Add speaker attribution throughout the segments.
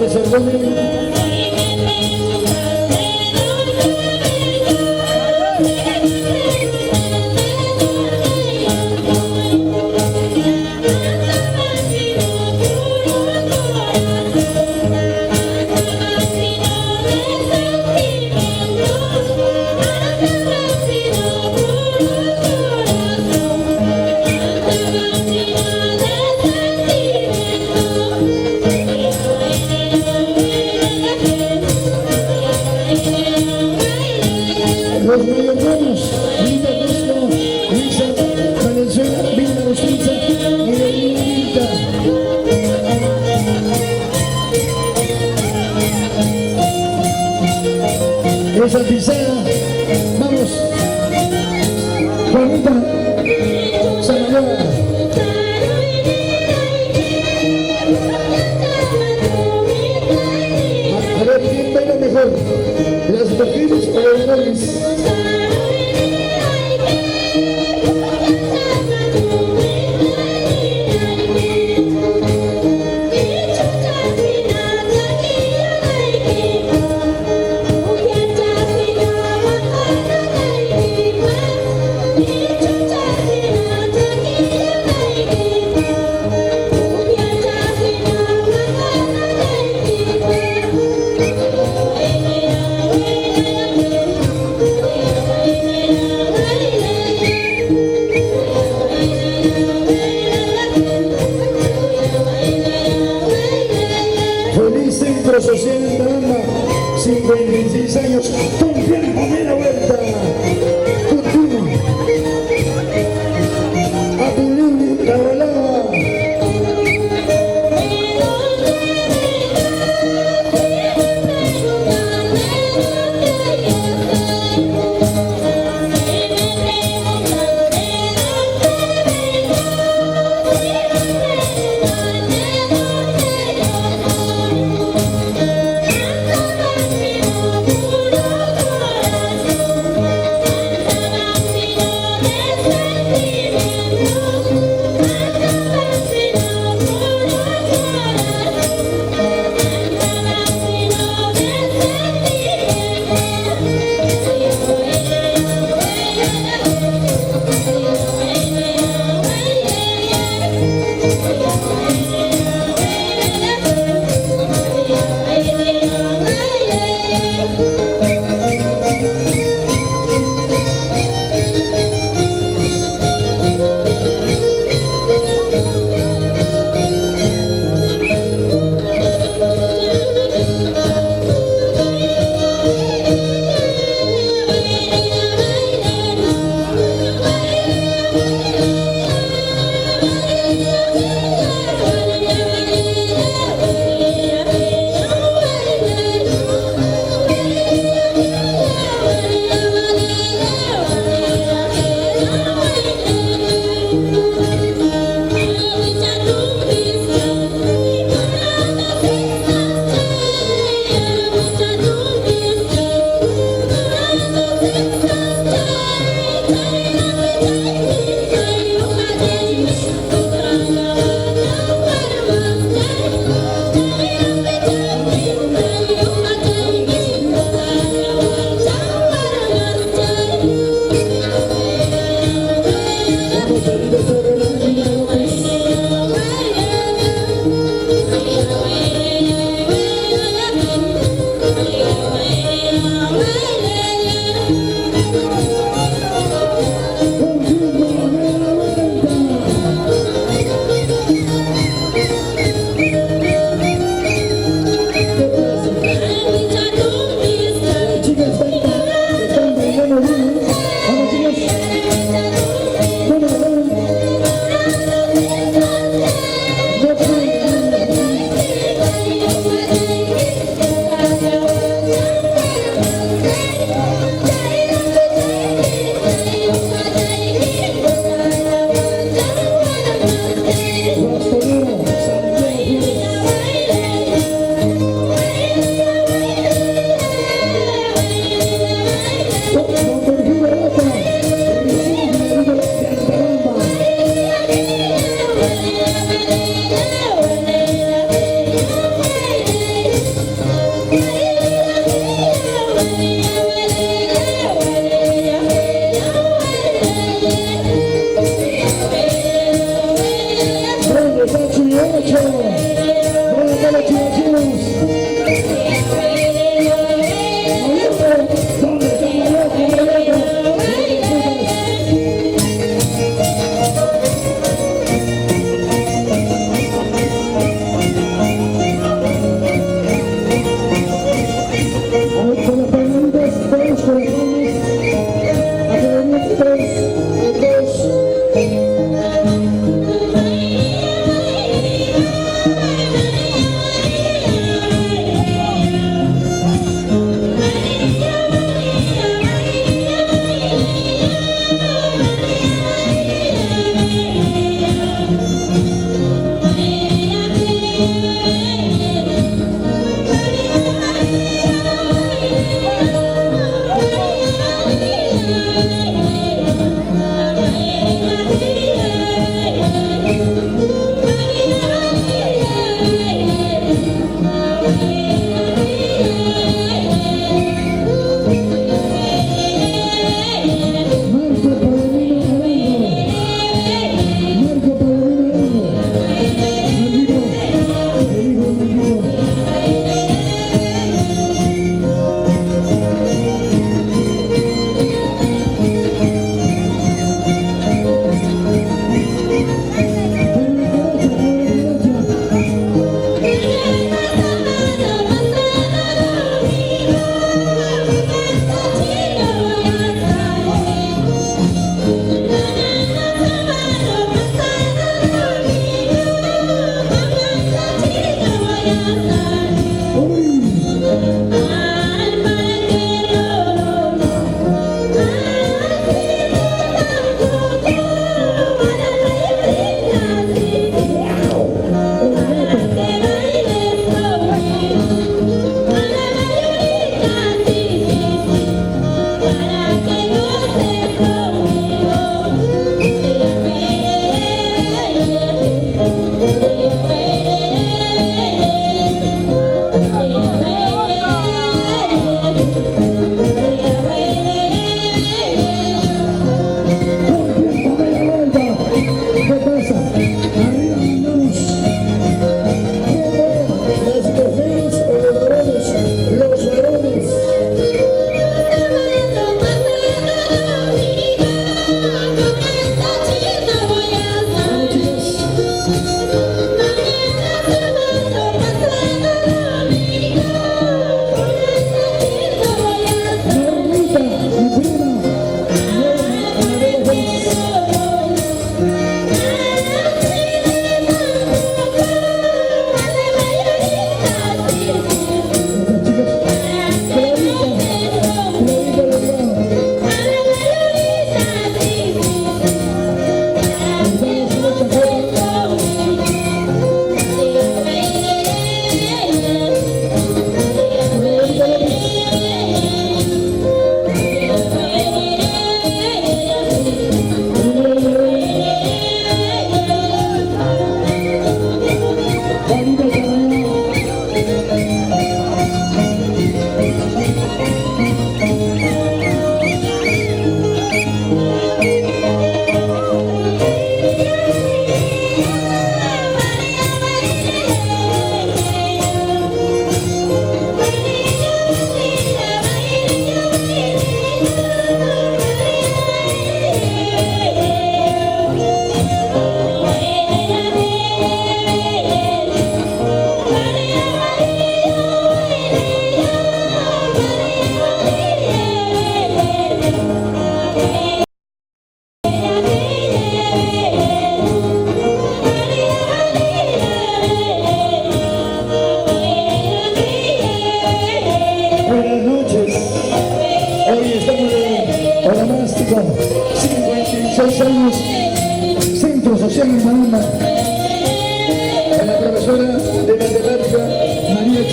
Speaker 1: de Cervoni. Los mayordomos, Linda Cusco, Luisa Valenzuela, Vilma Rostriza y Elenita. Esa pisada, vamos, Juanita, Samayoa. A ver, ¿quién baila mejor? ¿Las mujeres o los hombres? Feliz Centro Social en Tabamba, 56 años, con tiempo media vuelta. Continuo. A tu línea, la volada.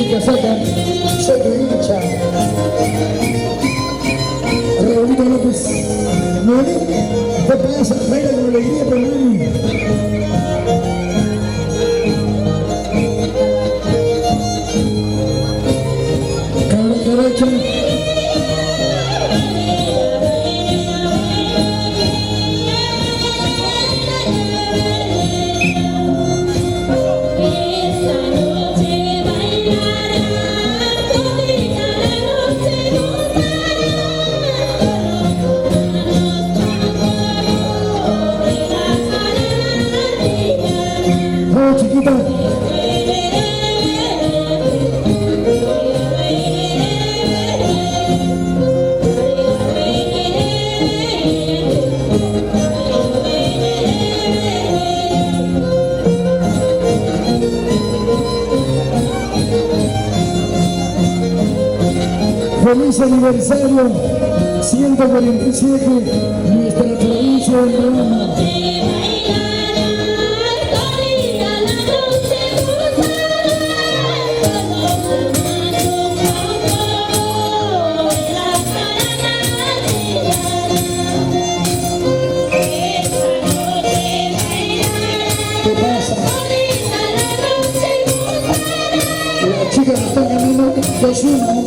Speaker 1: chicas sacan, soy tu hincha. Raulito López, Noelí, ¿qué pasa? Baila con alegría, pero no. Caracha. Chiquita. Feliz aniversario 147, nuestra provincia de Paraná. ¿Qué pasa? Las chicas están ganando 2-1.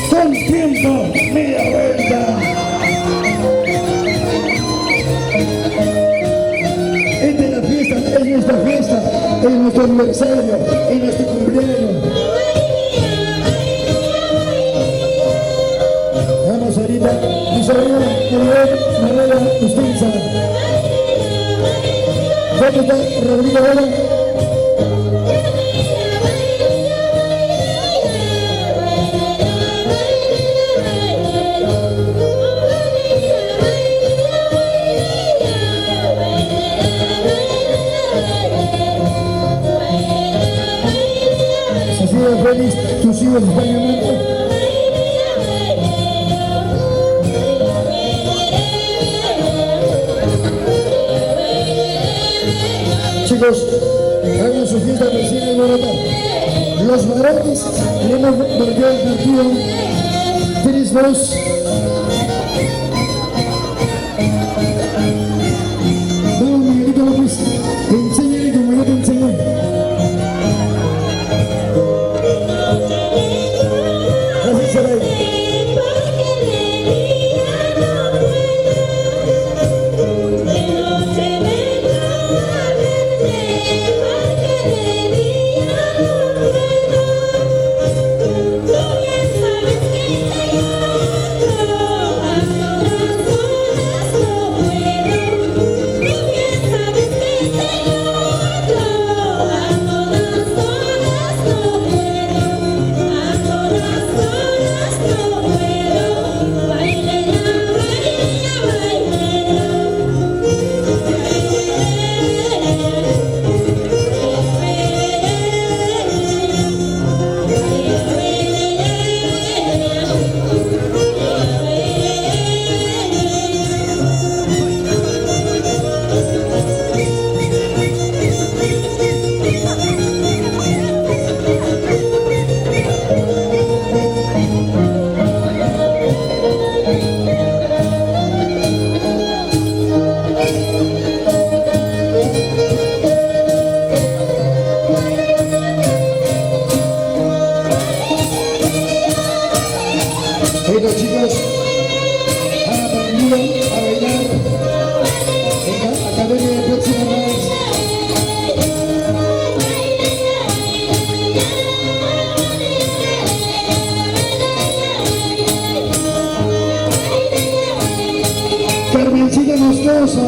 Speaker 1: Con tiempo, media vuelta. Esta es la fiesta, es nuestra fiesta, es nuestro aniversario, es nuestro cumpleaños. Vamos ahorita, mi sobrina, Manuela Justicia. ¿Dónde está Rodrigo Vera? Félix, tus hijos están ganando. Chicos, hagan su fiesta recién en Bogotá. Los varones le hemos volteado el partido 3-2. Vamos, Miguelito López, enséñale como yo te enseñé. Bueno, chicos, han aprendido a bailar en la Academia de Próxima Dance. Carmencita Moscoso.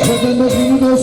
Speaker 1: Faltan 2 minutos.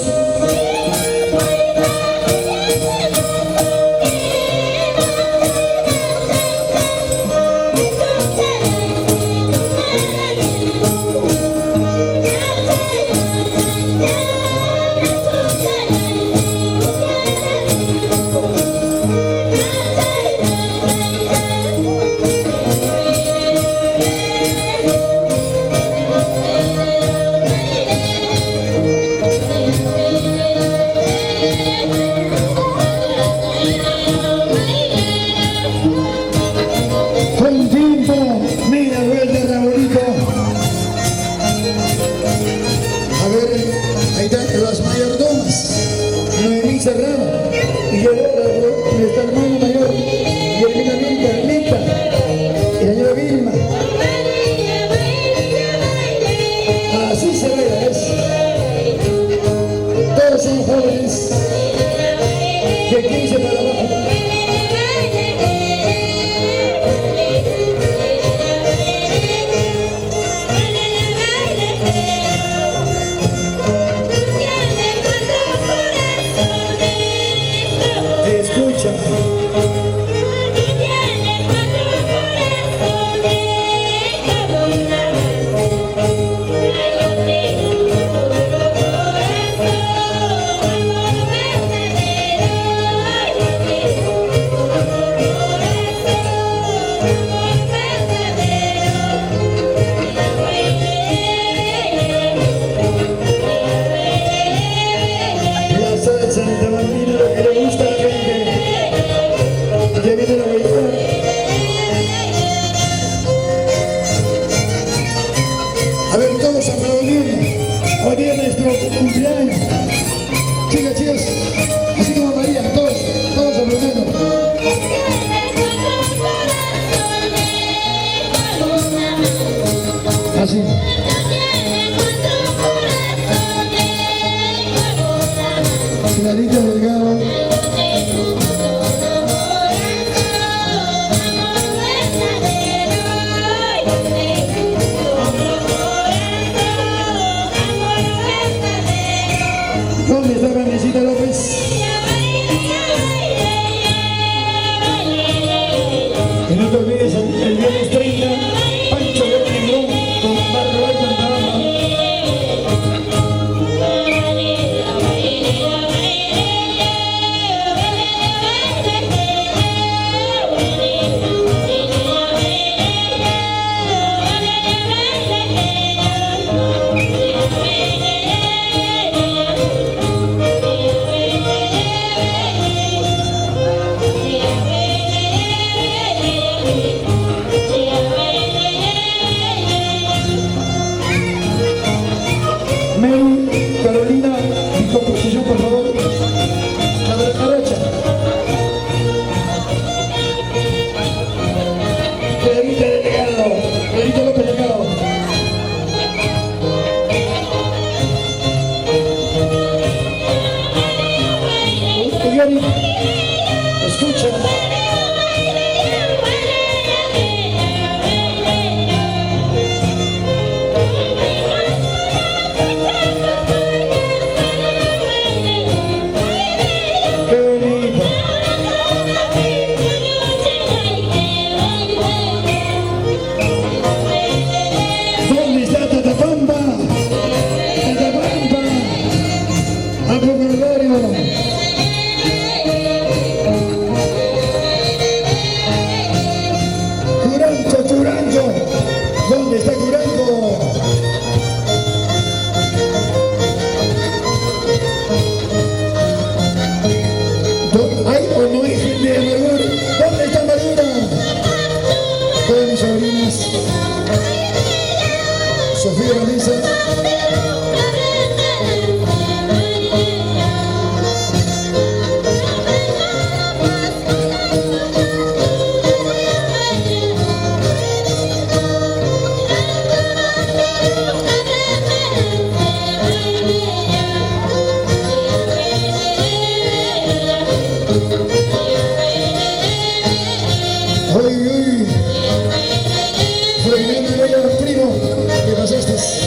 Speaker 1: fiestas.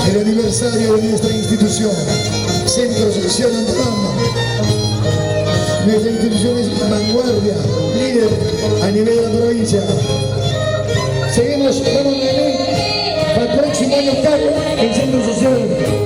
Speaker 1: El aniversario de nuestra institución, Centro Social Antamama. Nuestra institución es vanguardia, líder a nivel de la provincia. Seguimos, vamos a para el próximo año CAP, el Centro Social.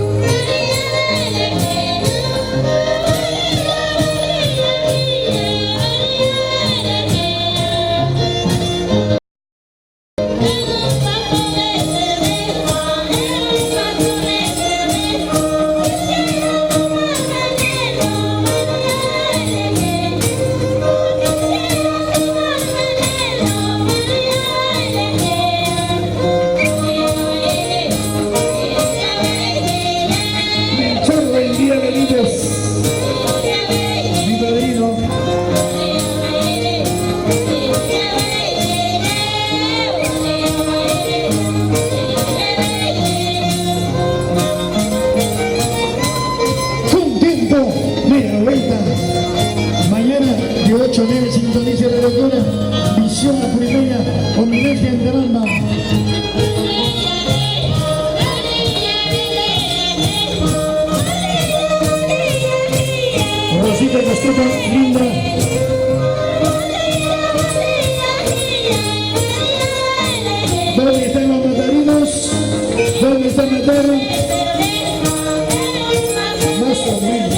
Speaker 1: Mañana de 8 a 9 sintoniza la locura, Visión Apulimeña, homenaje a Antamama. Rosita Castrota, linda. ¿Dónde están los matarinos? ¿Dónde está Mataro? Más o menos.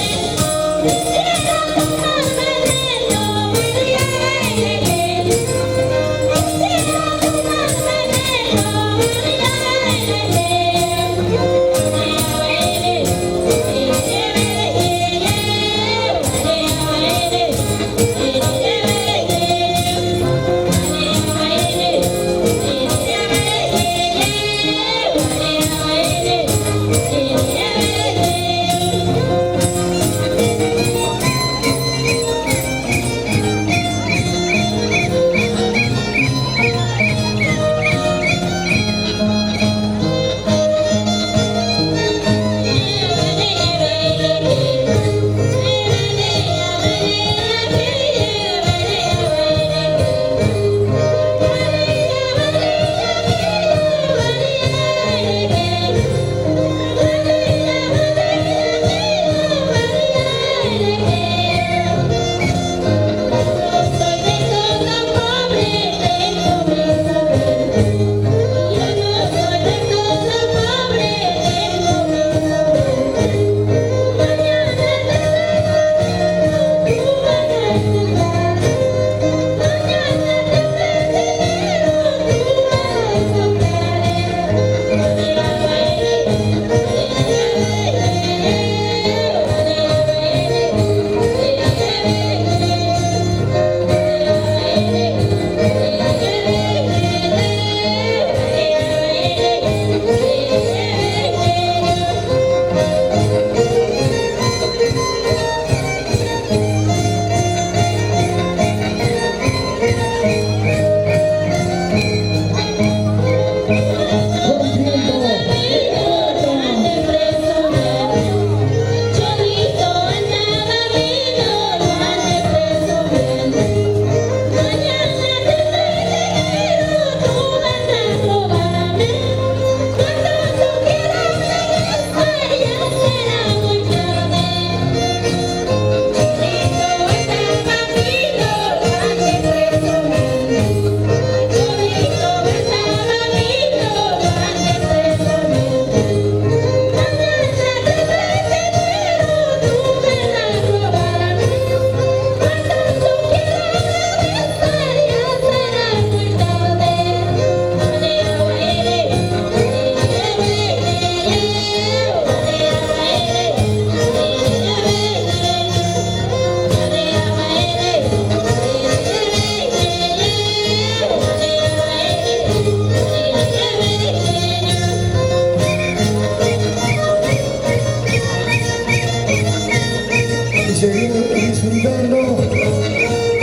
Speaker 1: Seguimos disfrutando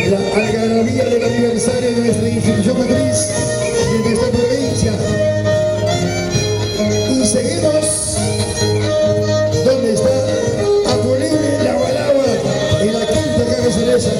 Speaker 1: la algarabía del aniversario de nuestra institución matriz de nuestra provincia. Y seguimos donde está Apulimeña, la Balagua y la quinta cabeza.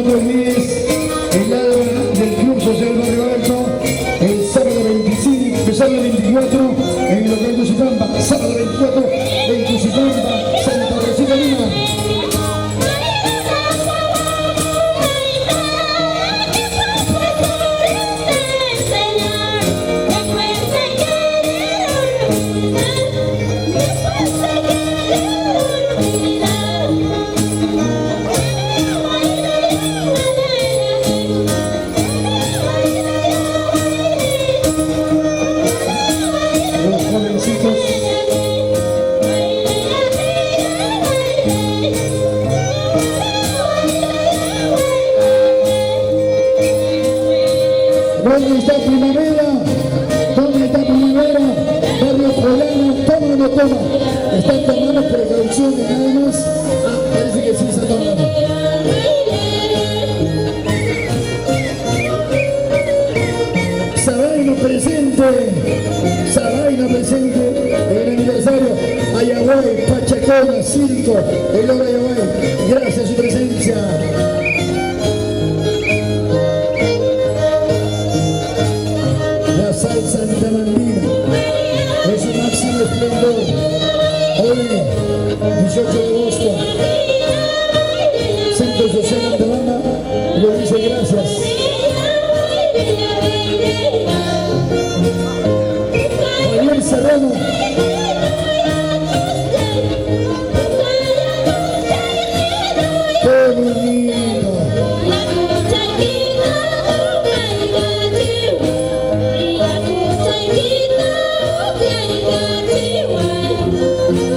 Speaker 1: 24 mes, el alma del Club Social Barrio Alto, el sábado 25, el sábado 24, en el local de Tucumán, sábado 24, en Tucumán, Santa Rosita Lima. ¿Dónde está Primavera? ¿Dónde está Primavera? Barrio Polano, toma o no toma. Están tomando precauciones nada más. Ah, parece que sí está tomando. Sabaino presente en el aniversario. Ayahuay, Pachacona, Circo, el Oro Ayahuay. Gracias a su presencia. Salsa Andamandina es su máximo esplendor. Hoy, 18 de agosto, Centro Social Andamana le dice gracias. Javier Serrano. ¡Qué bonito!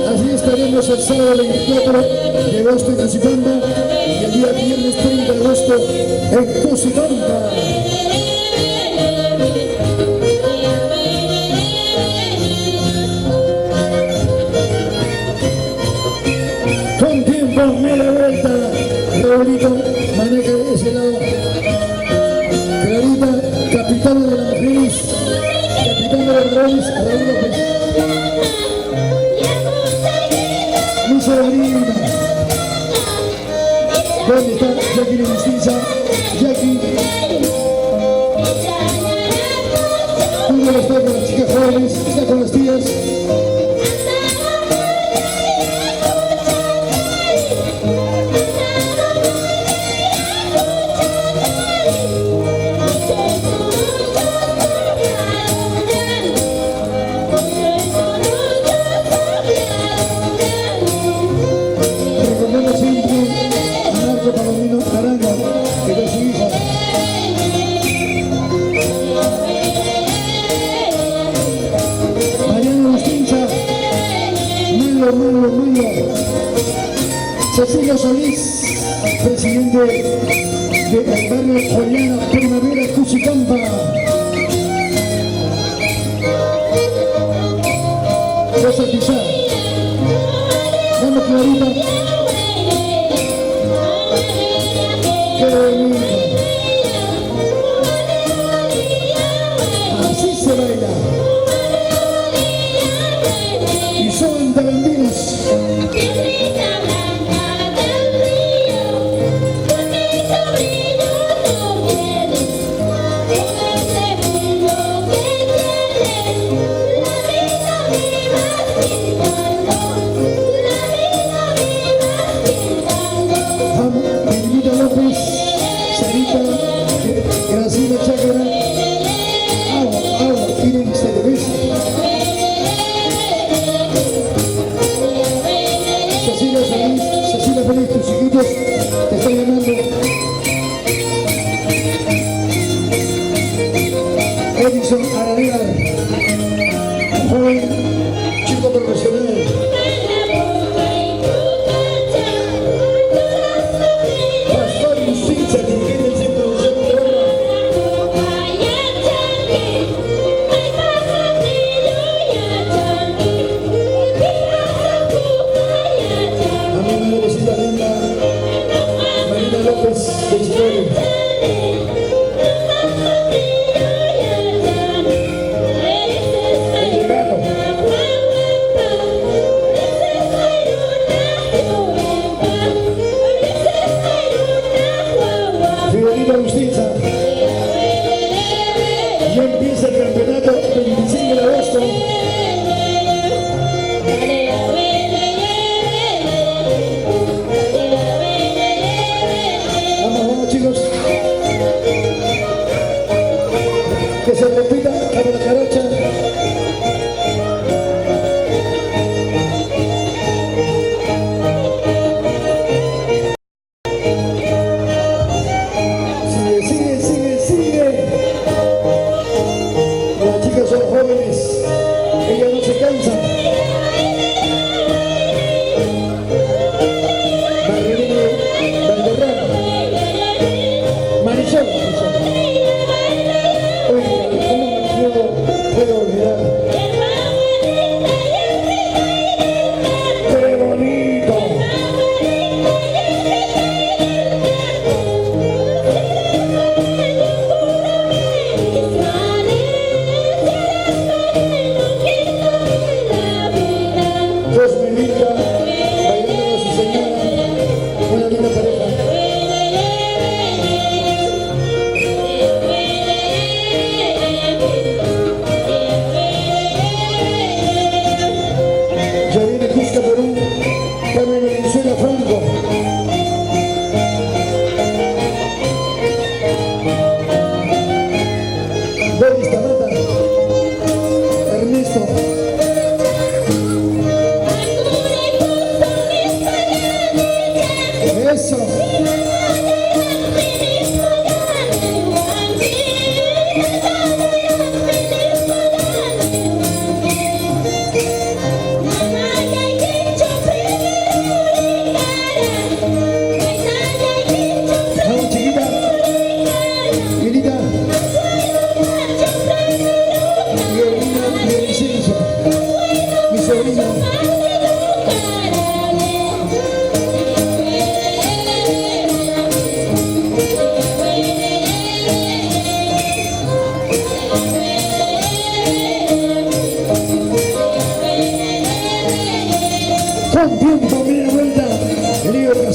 Speaker 1: Así estaremos el sábado 24 de agosto en Cusipamba y el día viernes 30 de agosto en Cusipamba. Con tiempo, media vuelta, Raulito, maneja de ese lado. Clarita, capitana de la Mujeres, capitana de los Drones, Raúl López. Luisa Marina. ¿Dónde está Jackie la Distinza? Jackie. Tú no estás con las chicas jóvenes, está con las tías. Cecilia Solís, presidente del barrio Juliana Primavera, Cusipamba. Rosa Pizarro. Vamos, Clarita. Qué bonito. Así se baila. Y son tarandinos.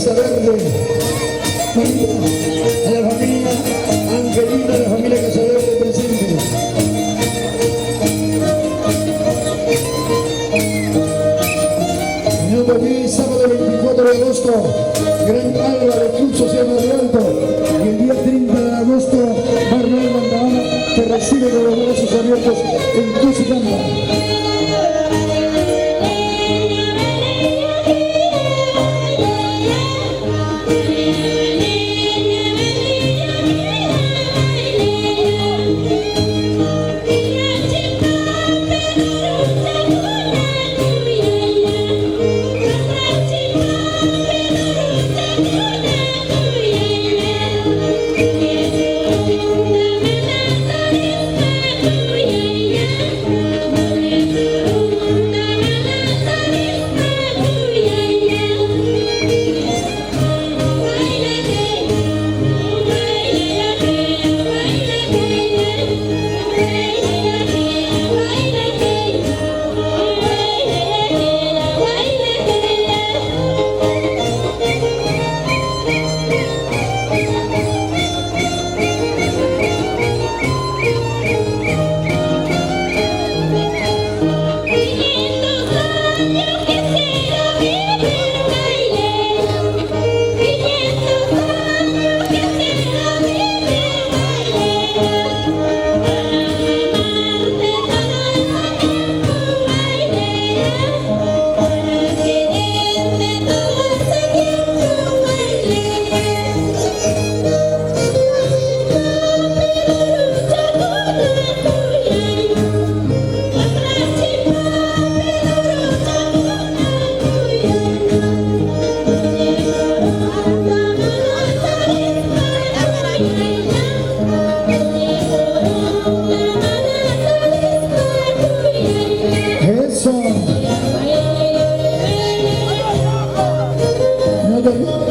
Speaker 1: Casa Verde, a la familia Angelina, a la familia Casa Verde presente. Señor David, sábado 24 de agosto, Gran Alba del Club Social Barrio Alto, y el día 30 de agosto, Barrio Mandahana, que recibe con los brazos abiertos en Cusicamba.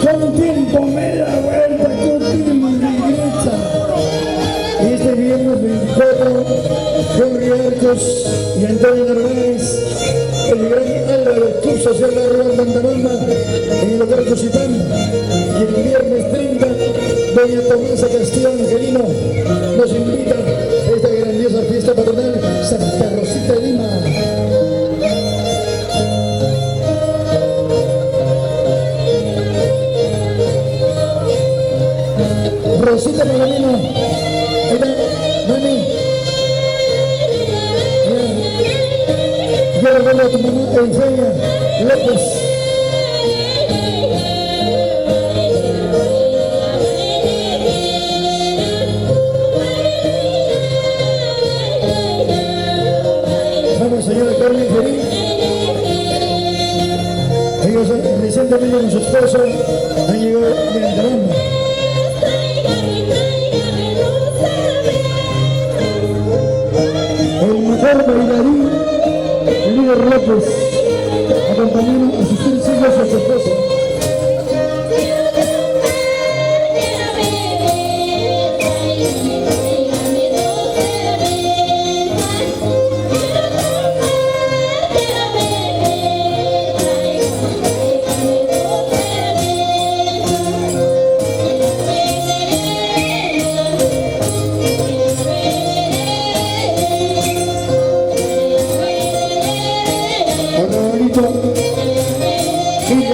Speaker 1: Con tiempo me da vuelta, con regresa. Y este viernes 24, Henry Arcos y Antonio Narváez, el gran Alba del Club Social Barrio Mandahana en el local Cusicán. Y el viernes 30, doña Tomasa Castillo Angelino nos invita a esta grandiosa fiesta patronal Santa Rosita de Lima. Rosita Palomino, ahí está, mami. Yo le vuelvo a tu mamá, Eugenia López. Vamos, señora Carmen Ferín. Ellos recientemente con su esposo han llegado de Andalucía. Bailarín, el líder López, acompañando a sus 3 hijos y a su esposa.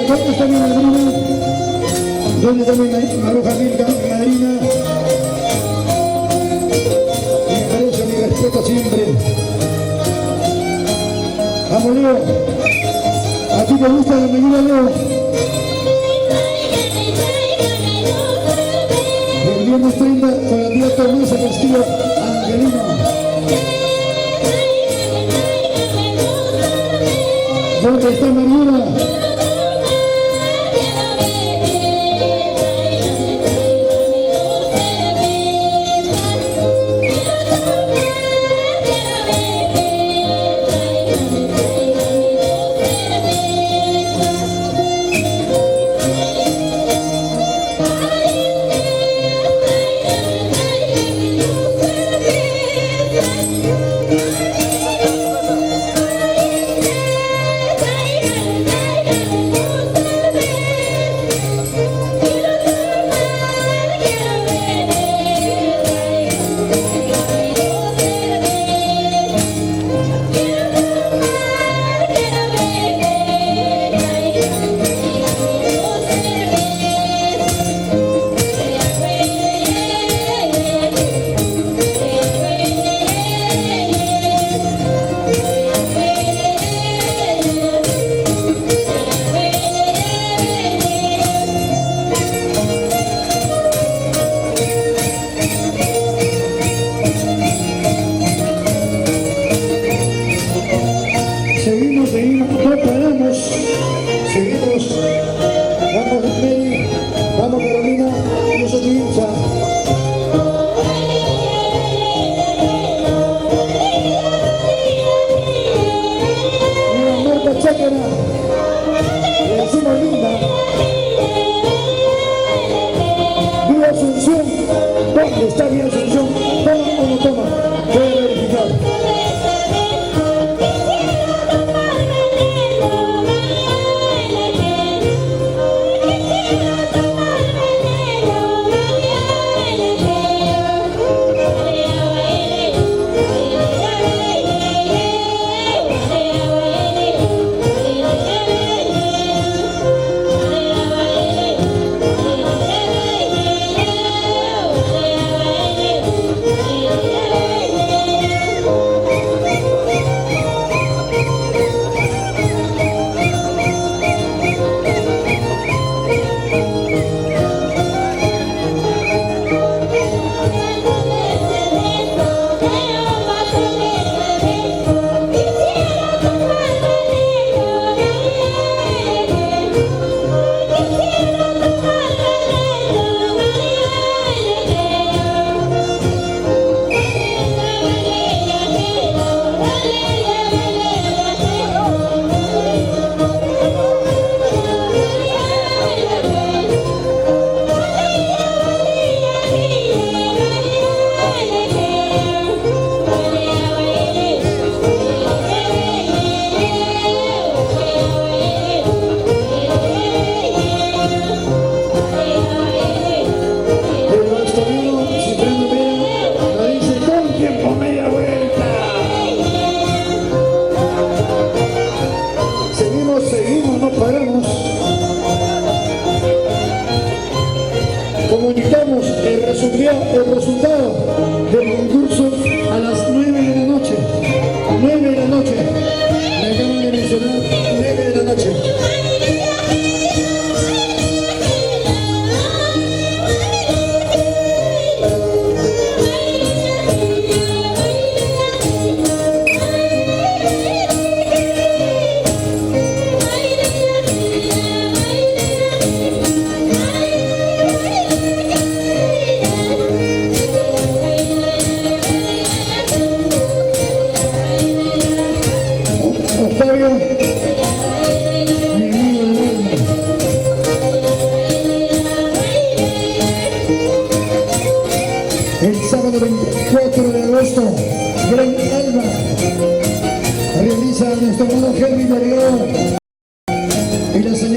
Speaker 1: ¿Dónde está mi madrina? ¿Dónde está mi Maruja Milka, mi madrina? Mi aprecio, mi respeto siempre. Vamos, Leo. ¿A ti te gusta la medida, Leo? El viernes 30 con la tía Tomasa Castillo Angelino. ¿Dónde está Mariela?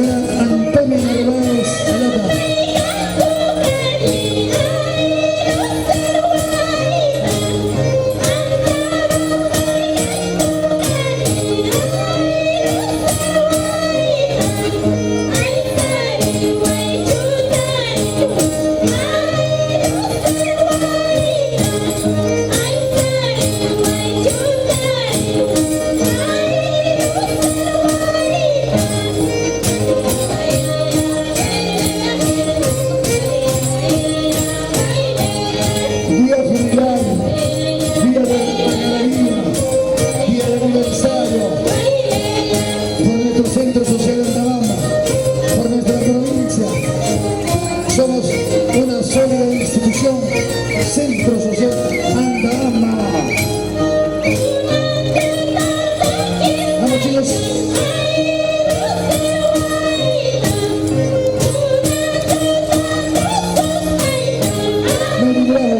Speaker 1: señora Antonia Narváez Alata. Día ferial, día de algarabía, día de aniversario, por nuestro centro social Antabamba, por nuestra provincia. Somos una sólida institución, Centro Social Antabamba. Vamos chicos. Muy bravo.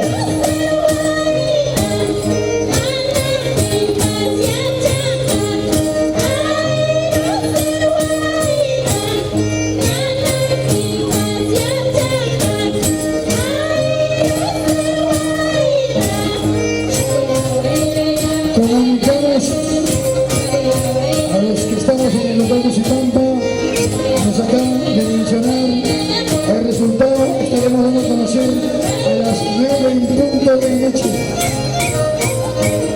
Speaker 1: Comunicamos a los que estamos en el local de Cusipampa, nos acaban de mencionar el resultado. Estaremos dando a conocer a las 9:00 de la noche.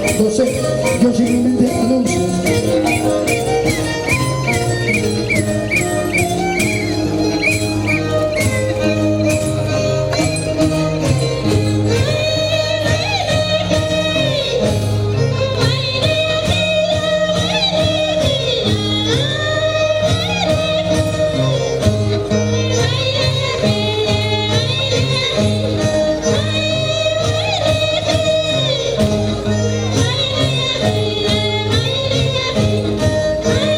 Speaker 1: Entonces, yo simplemente anuncio.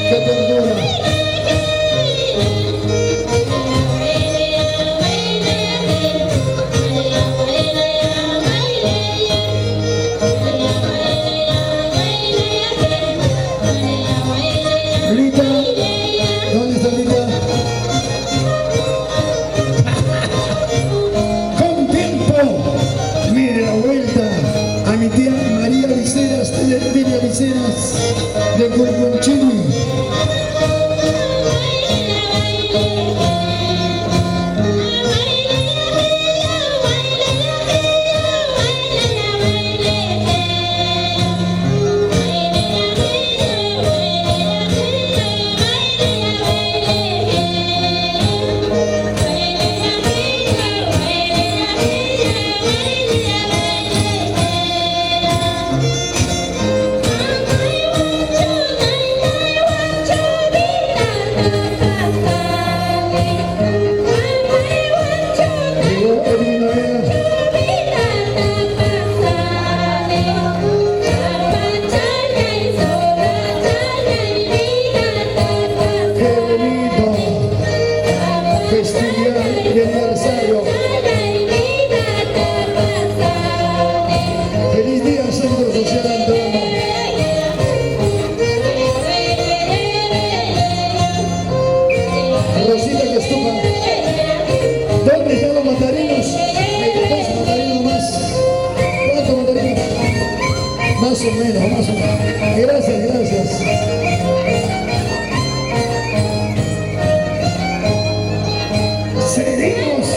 Speaker 1: ¡Qué ternura! Rita, ¿dónde está Rita? Con tiempo, mire la vuelta a mi tía María Viceras, Lidia Viceras, de Corconchini. Llegó Edwin Navega. ¡Qué bonito! Festividad de aniversario. ¡Feliz día, Centro Social Antabamba! Rosita que estupa. ¿Dónde están los mandarinos? Hay 2 mandarinos más. ¿Cuántos mandarinos? Más o menos, más o menos. Gracias, gracias. Seguimos.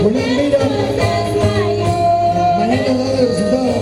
Speaker 1: Julián Mira, mañana da el resultado.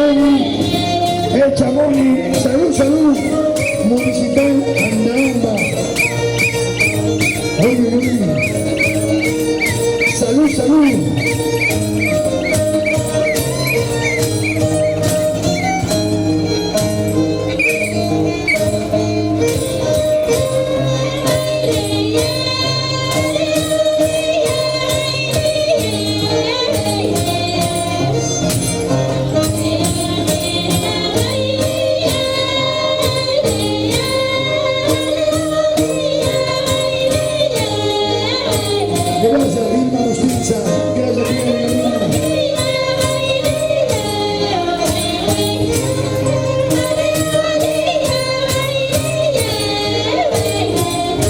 Speaker 1: el Chamoni, salud, salud, Municipal Andamba. Oye, salud, salud. Gracias, Vilma Justicia. Gracias, Vilma.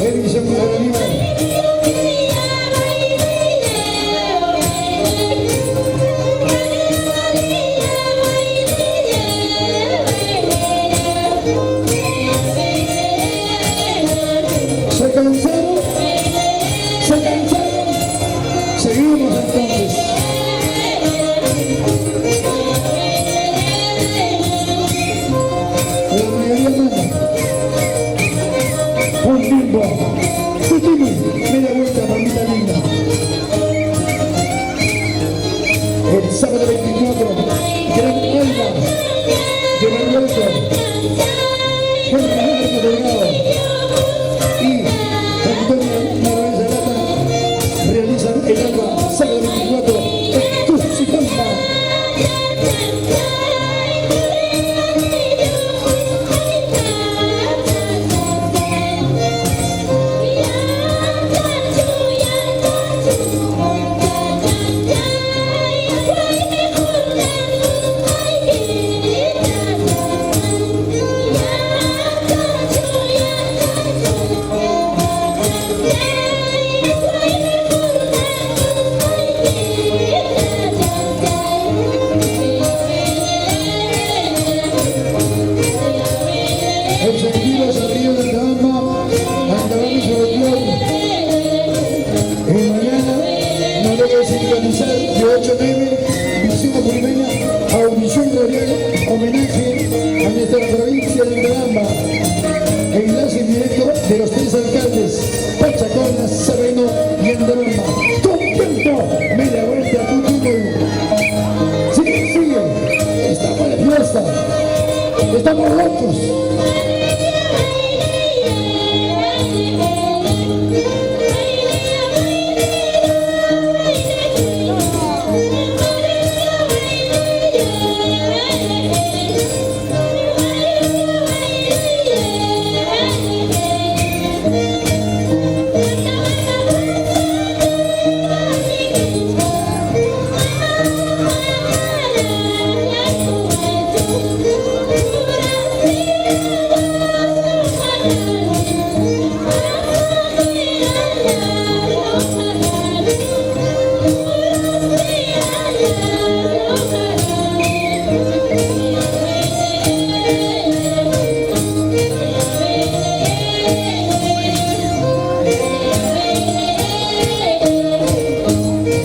Speaker 1: Edison Aníbal. ¿Se cansaron? ¿Se cansaron? Seguimos entonces. La mayoría manda. Un bimbo. Tutini, media vuelta, mamita linda. El sábado 24, Gran Alba, de Manuelito, Juan Carlos Delgado y Antonio Morales Arata realizan el Alba, sábado 24, en Tuxicampa. El sentido salido del Andamba, Andabami Sobreplón. Y mañana no debe sincronizar de 8 a 9, visita Purimeña, audición glorial, homenaje a nuestra provincia de Andamba. Enlace en directo de los 3 alcaldes, Pachaconas, Sereno y Andamba. Contento, media vuelta, Tutini. Sigue, sigue, estamos de fiesta, estamos locos.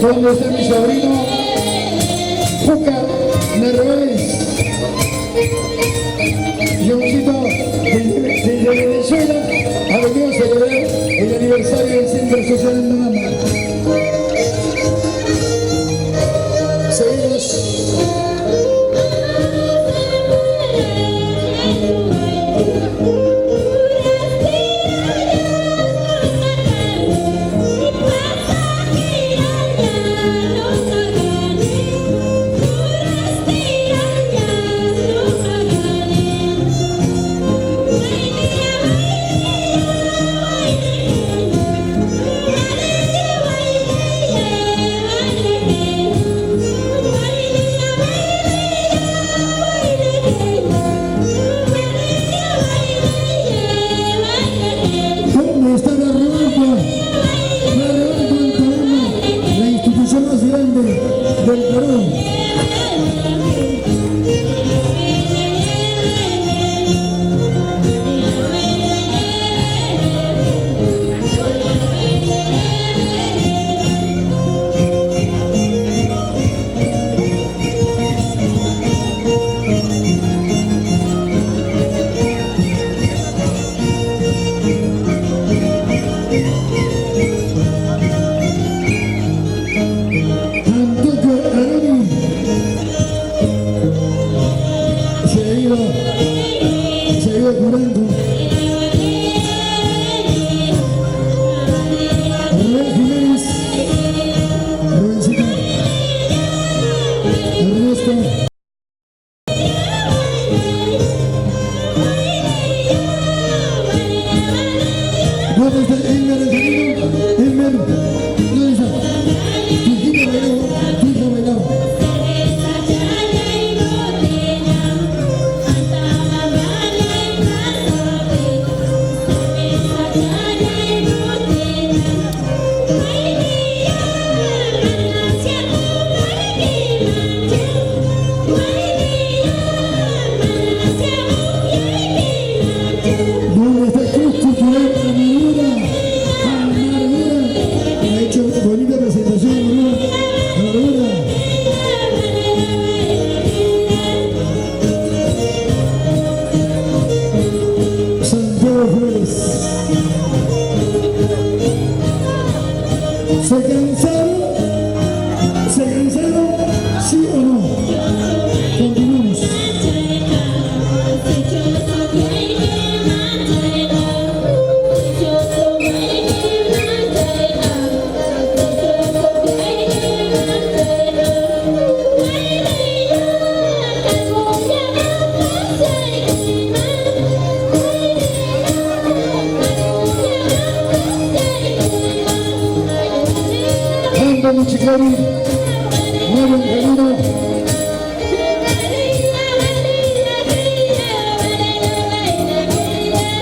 Speaker 1: ¿Dónde está mi sobrino? Fuca Narváez. Johncito, desde Venezuela ha venido a celebrar el aniversario del Centro Social de Andamba. Seguimos. ¿Dónde está Elmer el segundo? Elmer, ¿dónde está? Tu hijita bailaba, tu hija bailaba. ¿Dónde está Cruz Cultural Amargura? Amargura. Ha hecho bonita presentación, Amargura. Santiago Flores. ¿Se cansaron? ¿Se cansaron? ¿Sí o no? Continuamos. Anda Chiclari, mueve el camino.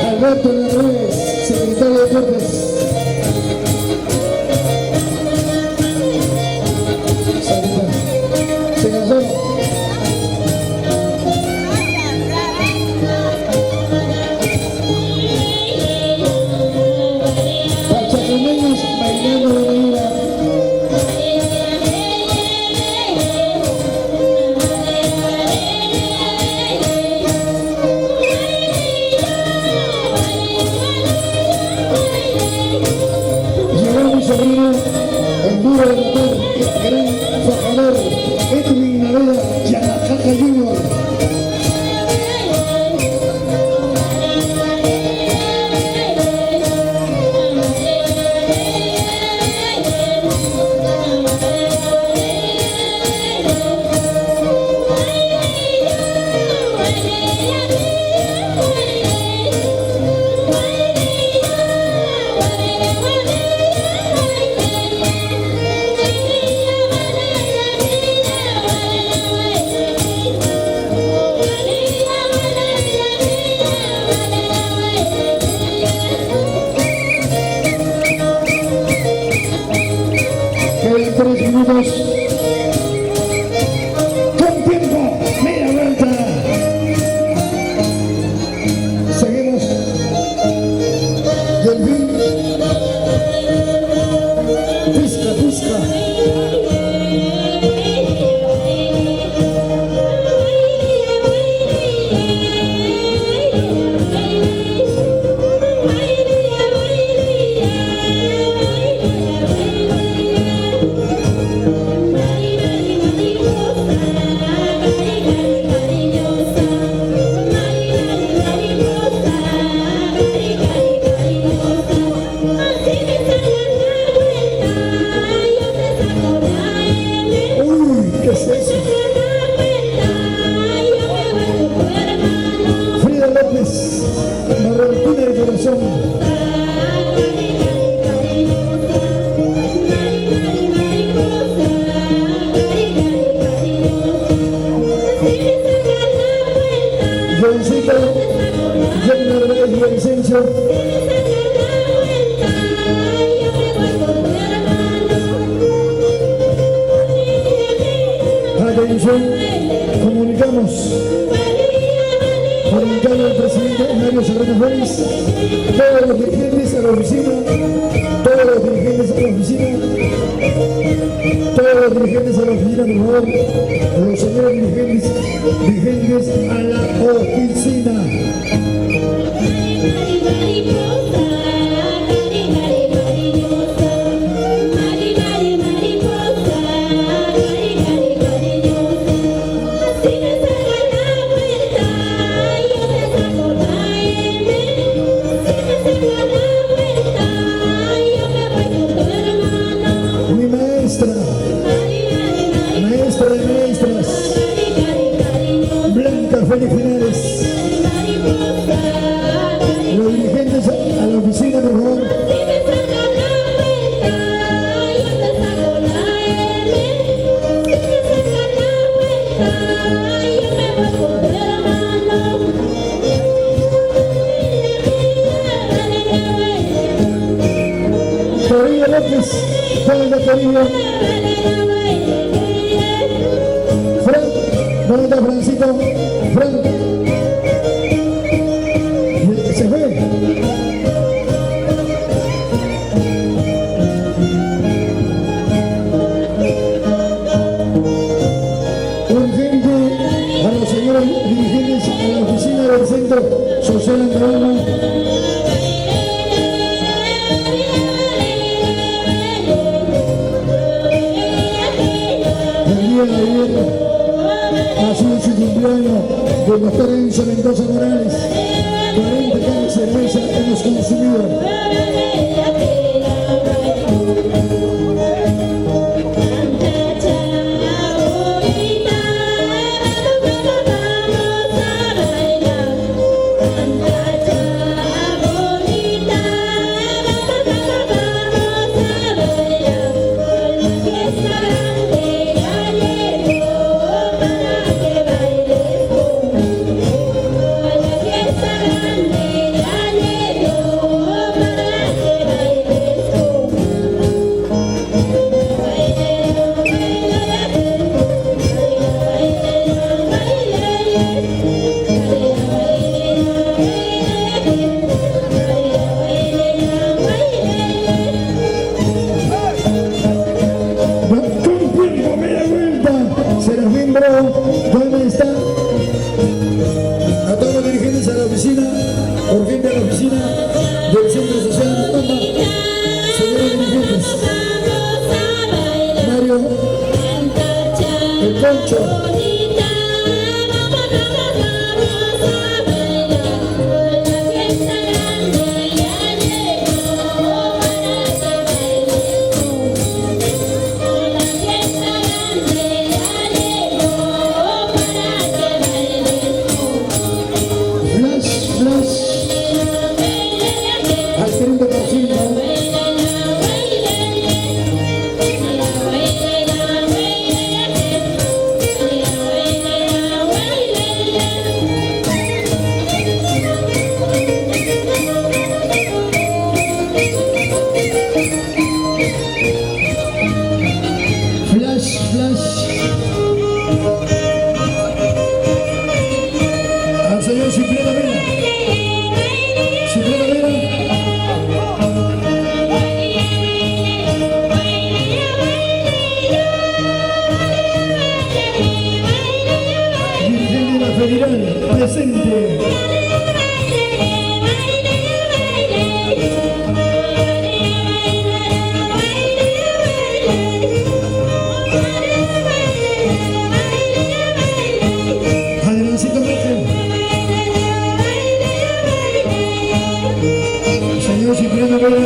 Speaker 1: Alberto Narváez, secretario de Deportes. Salita, se cansó. Pachacameños bailando de manera. Sobrino, el duro de motor, el gran fajador, Edwin Naveda, Yanajaja Junior. Quedan 3 minutos. Con tiempo, media vuelta. Seguimos. Delfín. Pisca, pisca. ¿Qué es eso? Frida López, Marroquina de corazón. Jovencito, John Narváez y Vicencio. Atención, comunicamos por encargo del presidente Mario Serrano Flores, todos los dirigentes a la oficina, todos los dirigentes a la oficina, todos los dirigentes a la oficina, por favor, los señores dirigentes a la oficina. Maestra de maestras, Blanca Félix Linares. López, Juan Lotería, Frank, ¿dónde está Francito? Frank, se fue. Urgente a los señores dirigentes a la oficina del Centro Social Andalucía. Ayer ha sido su cumpleaños del doctor Enzo Mendoza Morales. 40 cajas de cerveza hemos consumido. ¿Dónde está? A todos los dirigentes a la oficina, urgente a la oficina del Centro Social de Tamba. Señores dirigentes, Mario, el Concho, al señor Cipriano Vera. Cipriano Vera. Dirigente de la Federal, presente. Señor Cipriano Vera.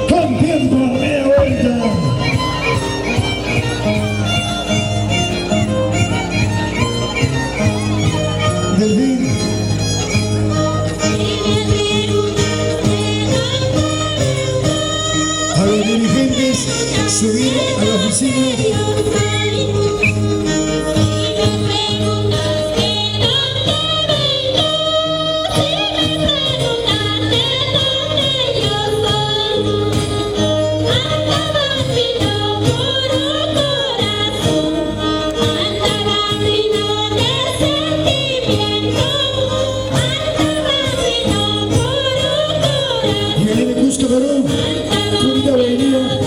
Speaker 1: Con tiempo, media vuelta. Delfín. A los dirigentes subir a la oficina. Y viene Cusco Perú, Punta Avenida.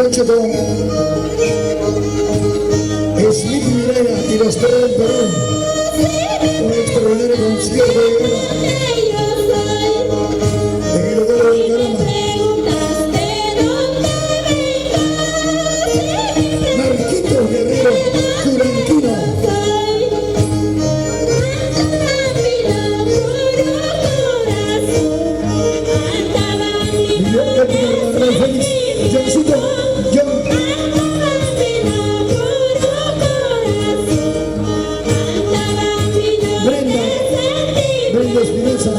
Speaker 1: 18 con Smith Mireya y los Toros del Perú. Un extraordinario concierto de en el hotel de Bucaramanga. Marquitos Guerrero, Curantino. Miguel Edgar Rey Félix, Johncito, John. Brenda Espinosa.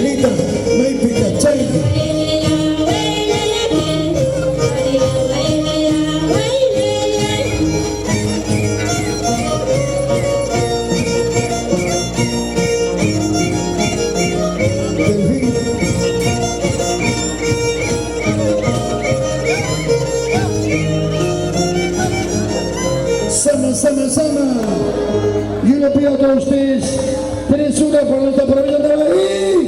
Speaker 1: Lita, Maypica, Chay. Delfín. Sama. Yo le pido a todos ustedes 3-1 por nuestra provincia de Bahía.